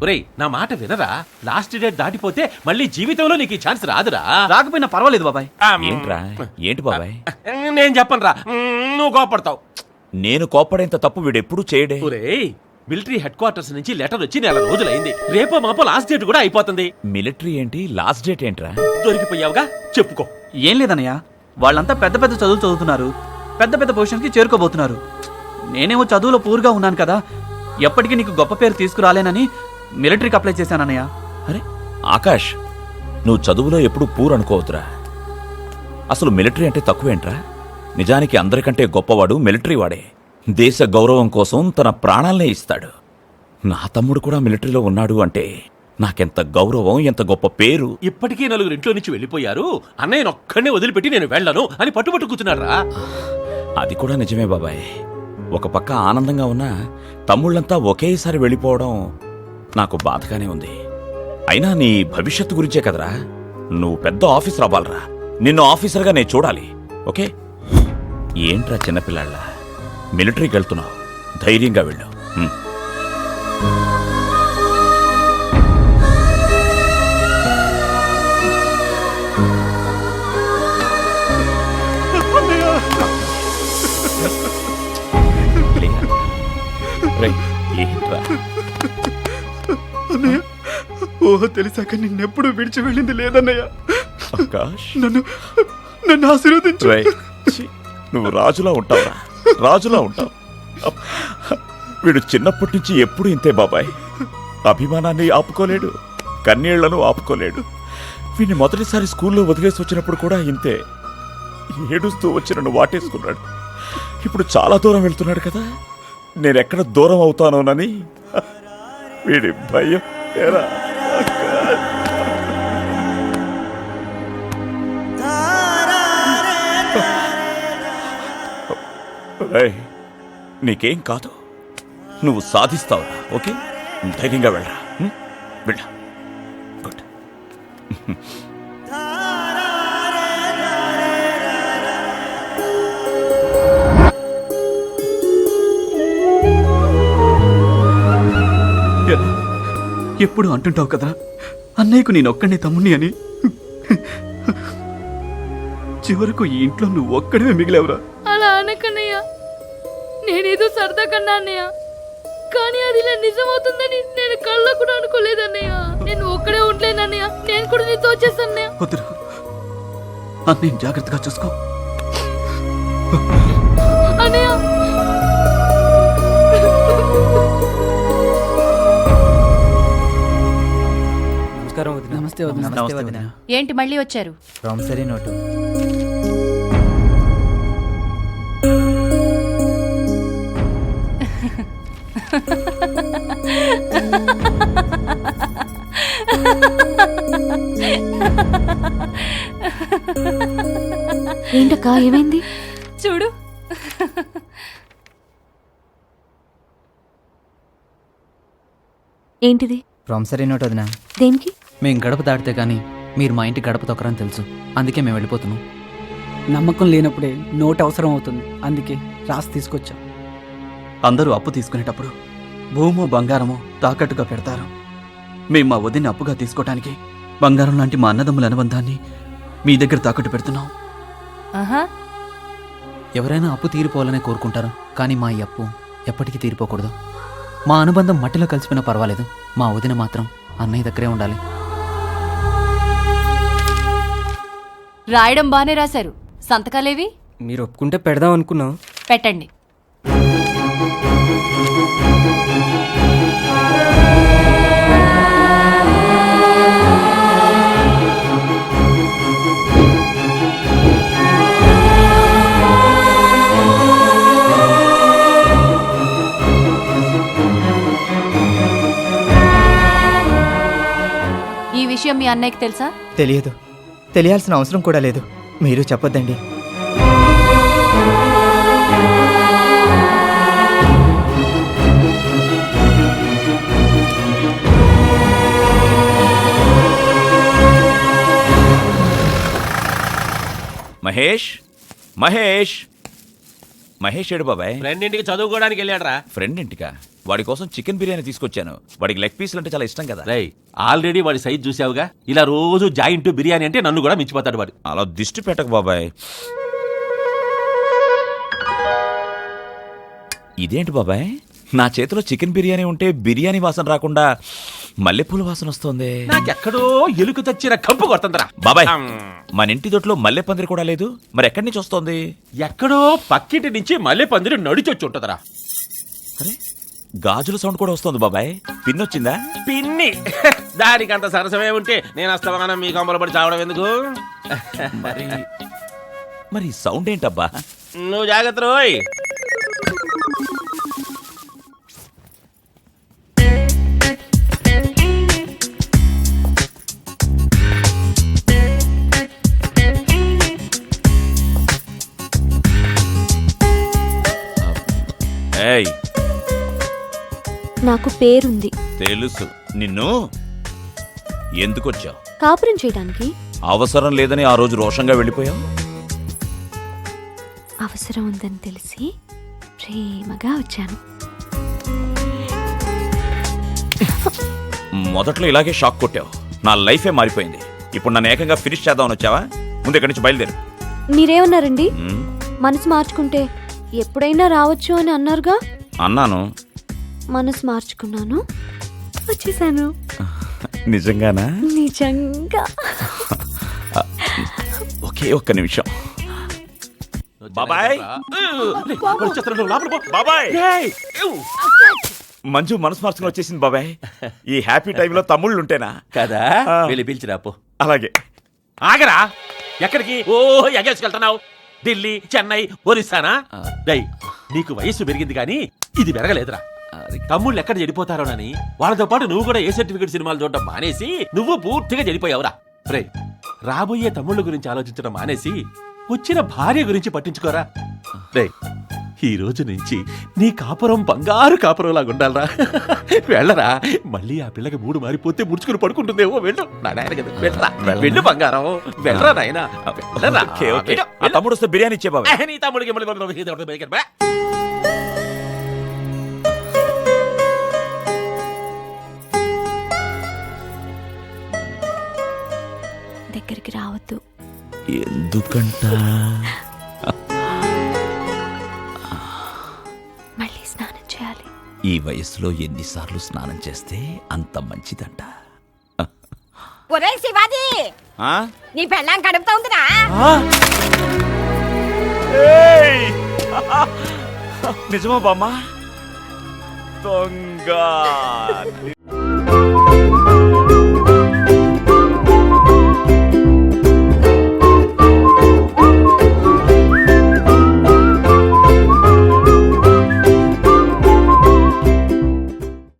ఒరేయ్ నా మాట వినరా, లాస్ట్ డేట్ దాటిపోతే మళ్ళీ జీవితంలో నీకు ఈ ఛాన్స్ రాదురా. రాకపోయినా పర్వాలేదు బాబాయ్. ఏంట్రా ఏంటి బాబాయ్? నేను చెప్పను రా, నువ్వు కోపడతావు. నేను కోపడేంత తప్పు వీడెప్పుడు చేయడే. ఒరేయ్ మిలిటరీ హెడ్ క్వార్టర్స్ నుంచి లెటర్ వచ్చి 4 రోజులైంది. రేపో మాపో లాస్ట్ డేట్ కూడా అయిపోతుంది. మిలిటరీ ఏంటి, లాస్ట్ డేట్ ఏంట్రా? దొరికిపోయావుగా, చెప్పుకో. ఏం లేదన్నయ్య, వాళ్ళంతా పెద్ద పెద్ద చదువులు చదువుతున్నారు, పెద్ద పెద్ద పొజిషన్కి చేరుకోబోతున్నారు. నేనేమో చదువులో పూర్గా ఉన్నాను కదా, ఎప్పటికీ నీకు గొప్ప పేరు తీసుకురాలేనని మిలిటరీకి అప్లై చేశానన్నయ్య. అరే ఆకాష్, నువ్వు చదువులో ఎప్పుడు పూర్ అనుకోవద్దురా. అసలు మిలిటరీ అంటే తక్కువేంట్రా? నిజానికి అందరికంటే గొప్పవాడు మిలిటరీ వాడే. దేశ గౌరవం కోసం తన ప్రాణాలనే ఇస్తాడు. నా తమ్ముడు కూడా మిలిటరీలో ఉన్నాడు అంటే నాకెంత గౌరవం, ఎంత గొప్ప పేరు. ఇప్పటికీ 4 ఇంట్లో నుంచి వెళ్ళిపోయారు, అన్నయ్యను ఒక్కడే వదిలిపెట్టి నేను వెళ్ళను అని పట్టుబట్టు కూర్చున్నారా. అది కూడా నిజమే బాబాయ్. ఒక పక్క ఆనందంగా ఉన్నా తమ్ముళ్ళంతా ఒకేసారి వెళ్ళిపోవడం నాకు బాధగానే ఉంది. అయినా నీ భవిష్యత్తు గురించే కదరా. నువ్వు పెద్ద ఆఫీసర్ అవ్వాలరా. నిన్ను ఆఫీసర్గా నేను చూడాలి. ఓకే? ఏంట్రా చిన్నపిల్లాళ్ళ మిలిటరీకి వెళ్తున్నావు, ధైర్యంగా వెళ్ళు. ఏంట్రా? ఓహో, తెలిసాక నిన్నెప్పుడు విడిచి వెళ్ళింది లేదన్నయ్య. ఆకాష్, నన్ను ఆశీర్వదించు. నువ్వు రాజులా ఉంటావురా, రాజులా ఉంటావు. వీడు చిన్నప్పటి నుంచి ఎప్పుడు ఇంతే బాబాయ్. అభిమానాన్ని ఆపుకోలేడు, కన్నీళ్లను ఆపుకోలేడు. వీడిని మొదటిసారి స్కూల్లో వదిలేసి వచ్చినప్పుడు కూడా ఇంతే. ఏడుస్తూ వచ్చి నన్ను వాటేసుకున్నాడు. ఇప్పుడు చాలా దూరం వెళ్తున్నాడు కదా, నేనెక్కడ దూరం అవుతానోనని వీడి భయం. నీకేం కాదు, నువ్వు సాధిస్తావురా. ఓకే, ధైర్యంగా వెళ్ళరా. వెళ్ళా. గుడ్. ఎప్పుడు అంటుంటావు కదా అన్నయ్యకు నేనొక్కడే తమ్ముణ్ణి అని. చివరకు ఈ ఇంట్లో నువ్వు ఒక్కడే మిగిలేవురా. అలా అనకన్నయ్య, నేనేదో సరదా కన్నా అన్నయ్య, కానీ అది ఇలా నిజమవుతుందని నేను కళ్ళ కూడా అనుకోలేదన్నయ్య. నేను ఒక్కడే ఉండలేనన్నయ్య, నేను కూడా నీతో వచ్చేస్తానన్నయ్య. వద్దురా, అన్నయ్య జాగ్రత్తగా చూసుకో. అన్నయ్య, నమస్తే వదిన. ఏంటి మళ్ళీ వచ్చారు? Promissory note. ఏంటక్కా, ఏమైంది? చూడు. ఏంటిది? ప్రామిసరీ నోట్ వదిన. దేనికి? మేము గడప దాటితే కానీ మీరు మా ఇంటి గడప తొక్కరని తెలుసు, అందుకే మేము వెళ్ళిపోతున్నాం. నమ్మకం లేనప్పుడే నోట్ అవసరం అవుతుంది, అందుకే రాసి తీసుకొచ్చాం. అందరూ అప్పు తీసుకునేటప్పుడు భూమో బంగారమో తాకట్టుగా పెడతారు. మేము మా వదిన అప్పుగా తీసుకోవటానికి బంగారం లాంటి మా అన్నదమ్ముల అనుబంధాన్ని మీ దగ్గర తాకట్టు పెడుతున్నాం. ఎవరైనా అప్పు తీరిపోవాలనే కోరుకుంటారు, కానీ మా ఈ అప్పు ఎప్పటికీ తీరిపోకూడదు. మా అనుబంధం మట్టిలో కలిసిపోయినా పర్వాలేదు, మా వదిన మాత్రం అన్నయ్య దగ్గరే ఉండాలి. రాయడం బానే రాశారు, సంతకాలేవి? మీరు ఒప్పుకుంటే పెడదాం అనుకున్నాం. పెట్టండి. ఈ విషయం మీ అన్నయ్యకి తెలుసా? తెలియదు, తెలియాల్సిన అవసరం కూడా లేదు. మీరు చెప్పొద్దండి. మహేష్, మహేష్, మహేష్ ఏడు బాబాయ్? ఫ్రెండ్ ఇంటికి చదువుకోవడానికి వెళ్ళాడరా. ఫ్రెండ్ ఇంటికా? వాడి కోసం చికెన్ బిర్యానీ తీసుకొచ్చాను. వాడికి లెగ్ పీసులు అంటే చాలా ఇష్టం కదా. రేయ్ ఆల్రెడీ వాడి సైజ్ చూసావుగా, ఇలా రోజు జాయింట్ బిర్యానీ అంటే నన్ను కూడా మించిపోతాడు వాడు. అలా దిష్టి పెట్టకు బాబాయ్. ఇదేంటి బాబాయ్, నా చేతిలో చికెన్ బిర్యానీ ఉంటే బిర్యానీ వాసన రాకుండా మల్లెపూల వాసన వస్తుంది. నాకెక్కడో ఎలుక తెచ్చిన కంపు కొడుతుందిరా బాబాయ్, మన ఇంటి దొడ్లో మల్లె పందిరి కూడా లేదు, మరి ఎక్కడి నుంచి వస్తోంది? ఎక్కడో పక్కింటి నుంచి మల్లె పందిరి నడిచొచ్చి ఉంటుందిరా. అరే, గాజుల సౌండ్ కూడా వస్తుంది బాబాయ్. పిన్నొచ్చిందా? పిన్ని దానికంత సరసమే ఉంటే నేను అస్తమానం మీ కంపలు పడి చావడం ఎందుకు? మరి సౌండ్ ఏంటబ్బా? నువ్వు జాగ్రత్త రోయ్. ఏయ్, నాకు పేరుంది. తెలుసు. నిన్ను ఎందుకొచ్చావు? కాపురం చేయడానికి. అవసరం లేదని ఆ రోజు రోషంగా వెళ్ళిపోయావు. అవసరం ఉందని తెలిసి ప్రేమగా వచ్చాను. మొదట్లో ఇలాగే షాక్ కొట్టావు, నా లైఫే మారిపోయింది. ఇప్పుడు నన్ను ఏకంగా ఫినిష్ చేద్దామని వచ్చావా? ముందు ఇక్కడి నుంచి బయలుదేరు. మీరేమన్నారండి? మనసు మార్చుకుంటే ఎప్పుడైనా రావచ్చు అని అన్నారుగా. అన్నాను. మనసు మార్చుకున్నాను, వచ్చేసాను. నిజంగానా? నిజంగా. ఒకే ఒక్క నిమిషం. బాబాయ్, బాబాయ్, మంజు మనసు మార్చుకుని వచ్చేసింది బాబాయ్. ఈ హ్యాపీ టైంలో తమ్ముళ్ళు ఉంటేనా కదా, ఆ. వెళ్ళి పిలిచిరాపో. అలాగే. ఆగరా, ఎక్కడికి ఓ ఎగేసుకెళ్తున్నావు? ఢిల్లీ, చెన్నై, ఒరిస్సానా? డై నీకు వయస్సు పెరిగింది కానీ ఇది పెరగలేదురా. తమ్ముళ్ళు ఎక్కడ చెడిపోతారోనని వాళ్ళతో పాటు నువ్వు కూడా ఏ సర్టిఫికేట్ సినిమాలు చూడడం మానేసి నువ్వు పూర్తిగా చెడిపోయావురా. రే, రాబోయే తమ్ముళ్ళ గురించి ఆలోచించడం మానేసి వచ్చిన భార్య గురించి పట్టించుకోరా. రే, ఈ రోజు నుంచి నీ కాపురం బంగారు కాపురంలాగా ఉండాలరా. వెళ్ళరా, మళ్ళీ ఆ పిల్లకి మూడు మారిపోతే ముడుచుకుని పడుకుంటుందేమో. వెళ్ళు నా నాయన కదా, వెళ్ళరా, వెళ్ళు బంగారం, వెళ్ళరా నాయన, వెళ్ళరా. Okay, okay. ఆ తమ్ముడు వస్తే బిర్యానీ ఇచ్చే బాబాయ్. నీ తమ్ముడికి దగ్గరికి రావద్దు. ఎందుకంట? మళ్ళీ స్నానం చేయాలి. ఈ వయసులో ఎన్నిసార్లు స్నానం చేస్తే అంత మంచిదంట. ఒరే శివాజీ, ఆ? నీ పెళ్ళాం కడుపుతా ఉందిరా? ఏయ్! నిజమా బామ్మ? దొంగ